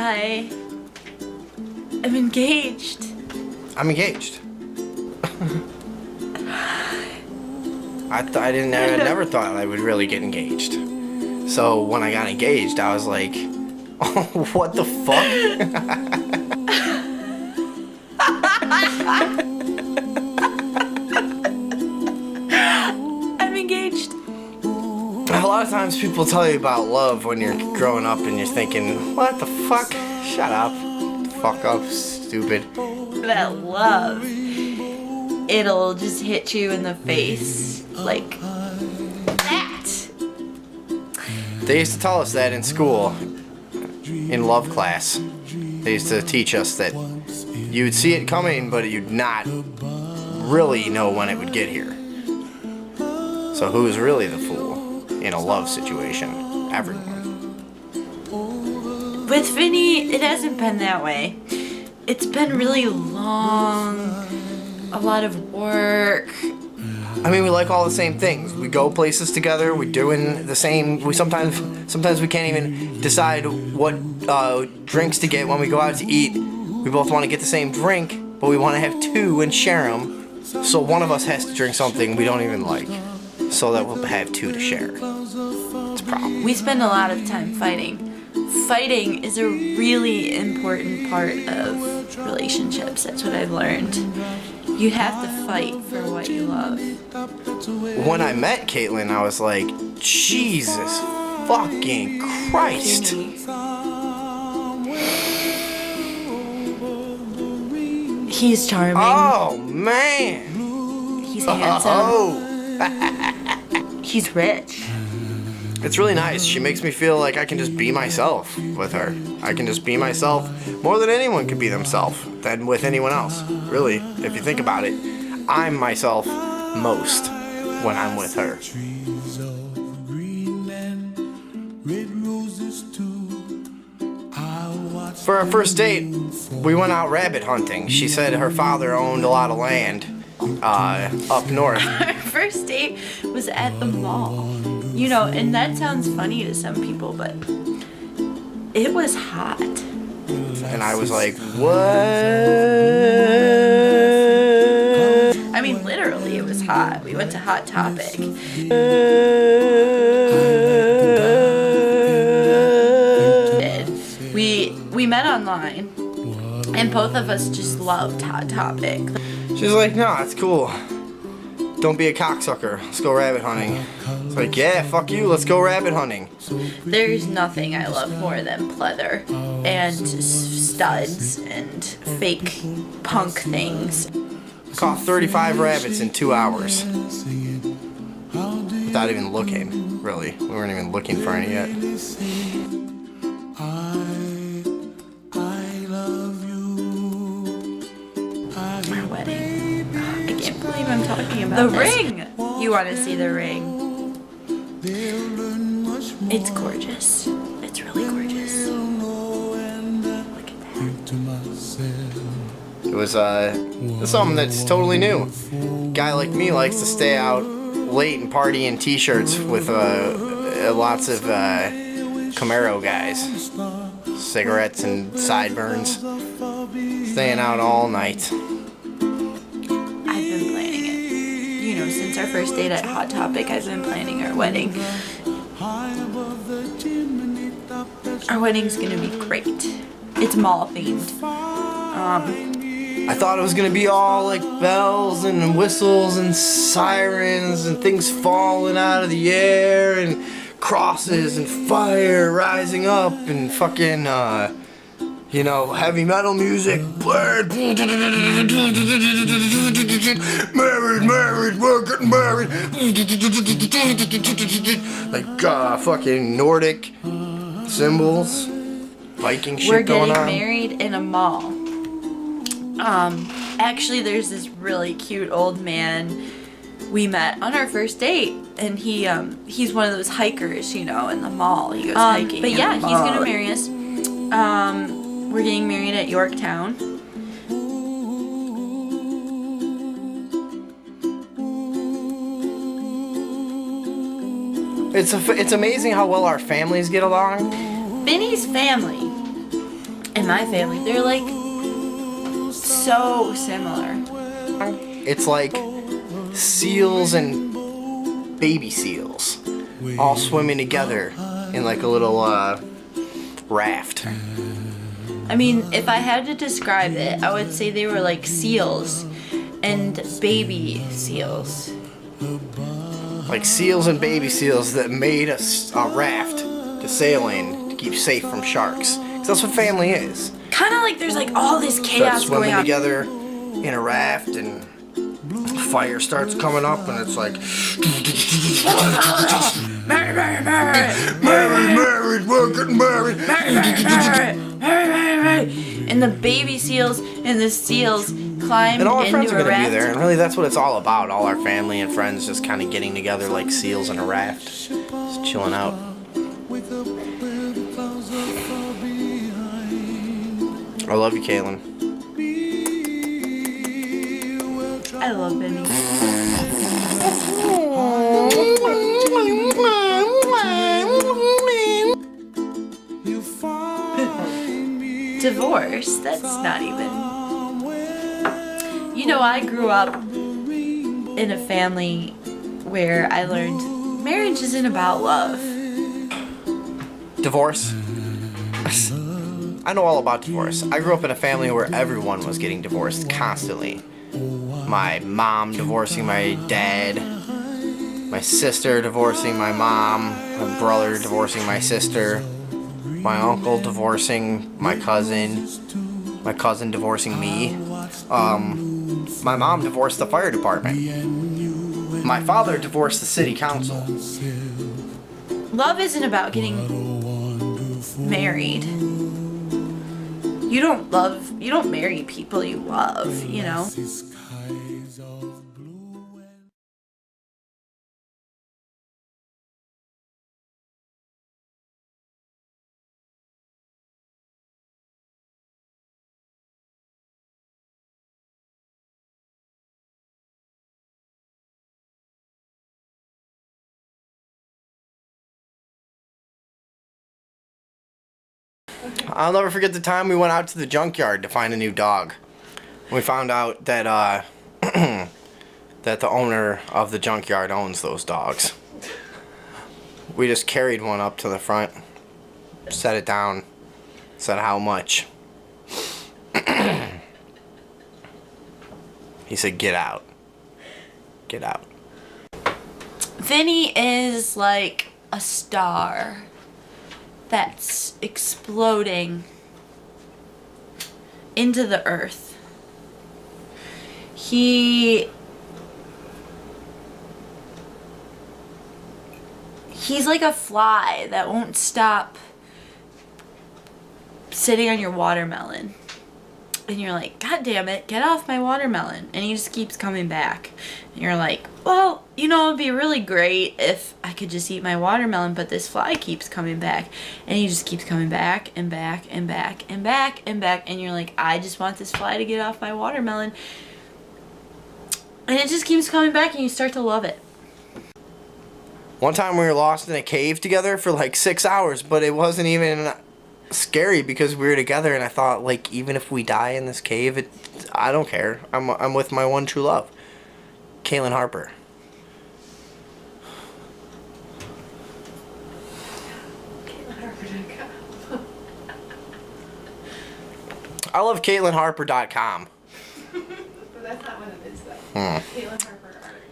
I am engaged. I'm engaged. I never thought I would really get engaged. So when I got engaged, I was like, oh, what the fuck? I'm engaged. A lot of times people tell you about love when you're growing up and you're thinking, what the fuck? Shut up. Fuck up, stupid. That love, it'll just hit you in the face like that. They used to tell us that in school, in love class. They used to teach us that you'd see it coming, but you'd not really know when it would get here. So who's really the fool in a love situation? Everyone. With Vinnie, it hasn't been that way. It's been really long, a lot of work. I mean, we like all the same things. We go places together. We're doing the same. We sometimes we can't even decide what drinks to get when we go out to eat. We both want to get the same drink, but we want to have two and share them. So one of us has to drink something we don't even like, so that we'll have two to share. It's a problem. We spend a lot of time fighting. Fighting is a really important part of relationships. That's what I've learned. You have to fight for what you love. When I met Caitlin, I was like, Jesus fucking Christ. He's charming. Oh, man. He's handsome. Oh. He's rich. It's really nice. She makes me feel like I can just be myself with her. I can just be myself more than anyone could be themselves than with anyone else. Really, if you think about it, I'm myself most when I'm with her. For our first date, we went out rabbit hunting. She said her father owned a lot of land up north. Our first date was at the mall. You know, and that sounds funny to some people, but it was hot. And I was like, what? I mean, literally, it was hot. We went to Hot Topic. We met online, and both of us just loved Hot Topic. She's like, no, it's cool. Don't be a cocksucker. Let's go rabbit hunting. It's like, yeah, fuck you. Let's go rabbit hunting. There's nothing I love more than pleather and studs and fake punk things. Caught 35 rabbits in 2 hours. Without even looking, really. We weren't even looking for any yet. Our wedding. I can't believe I'm talking about the ring. You want to see the ring? It's gorgeous. It's really gorgeous. Look at that. It was something that's totally new. A guy like me likes to stay out late and party in t-shirts with lots of Camaro guys. Cigarettes and sideburns. Staying out all night. I've been planning it. You know, since our first date at Hot Topic, I've been planning our wedding. Our wedding's gonna be great. It's mall themed. I thought it was gonna be all like bells and whistles and sirens and things falling out of the air and crosses and fire rising up and fucking you know, heavy metal music played. Married, we're getting married. Like fucking Nordic symbols, Viking shit going on. We're getting married in a mall. Actually, there's this really cute old man we met on our first date, and he's one of those hikers, you know, in the mall. He goes hiking. But yeah, he's gonna marry us. We're getting married at Yorktown. It's amazing how well our families get along. Vinnie's family and my family, they're like so similar. It's like seals and baby seals all swimming together in like a little raft. I mean, if I had to describe it, I would say they were like seals and baby seals. Like seals and baby seals that made a raft to sail in to keep safe from sharks. 'Cause that's what family is. Kind of like there's like all this chaos Swimming going on together in a raft, and fire starts coming up, and it's like Mary, Mary, married, we're getting married. And the baby seals and the seals climb And all our into friends are a gonna be raft. there, and really that's what it's all about. All our family and friends just kind of getting together like seals in a raft, just chilling out. I love you, Kaylin. I love Vinnie. Divorce? That's not even... You know, I grew up in a family where I learned marriage isn't about love. Divorce? I know all about divorce. I grew up in a family where everyone was getting divorced constantly. My mom divorcing my dad, my sister divorcing my mom, my brother divorcing my sister, my uncle divorcing my cousin divorcing me. My mom divorced the fire department. My father divorced the city council. Love isn't about getting married. You don't marry people you love, you know? I'll never forget the time we went out to the junkyard to find a new dog. We found out that that the owner of the junkyard owns those dogs. We just carried one up to the front, set it down, said how much. He said, "Get out. Get out." Vinnie is like a star that's exploding into the earth. He's like a fly that won't stop sitting on your watermelon. And you're like, God damn it, get off my watermelon. And he just keeps coming back. And you're like, well, you know, it'd be really great if I could just eat my watermelon, but this fly keeps coming back. And he just keeps coming back and back and back and back and back. And you're like, I just want this fly to get off my watermelon. And it just keeps coming back, and you start to love it. One time we were lost in a cave together for like 6 hours, but it wasn't even scary because we were together, and I thought, like, even if we die in this cave, I don't care. I'm with my one true love, Kaylin Harper. I love KaylinHarper.com. But that's not what it is, though. Caitlin Harper art.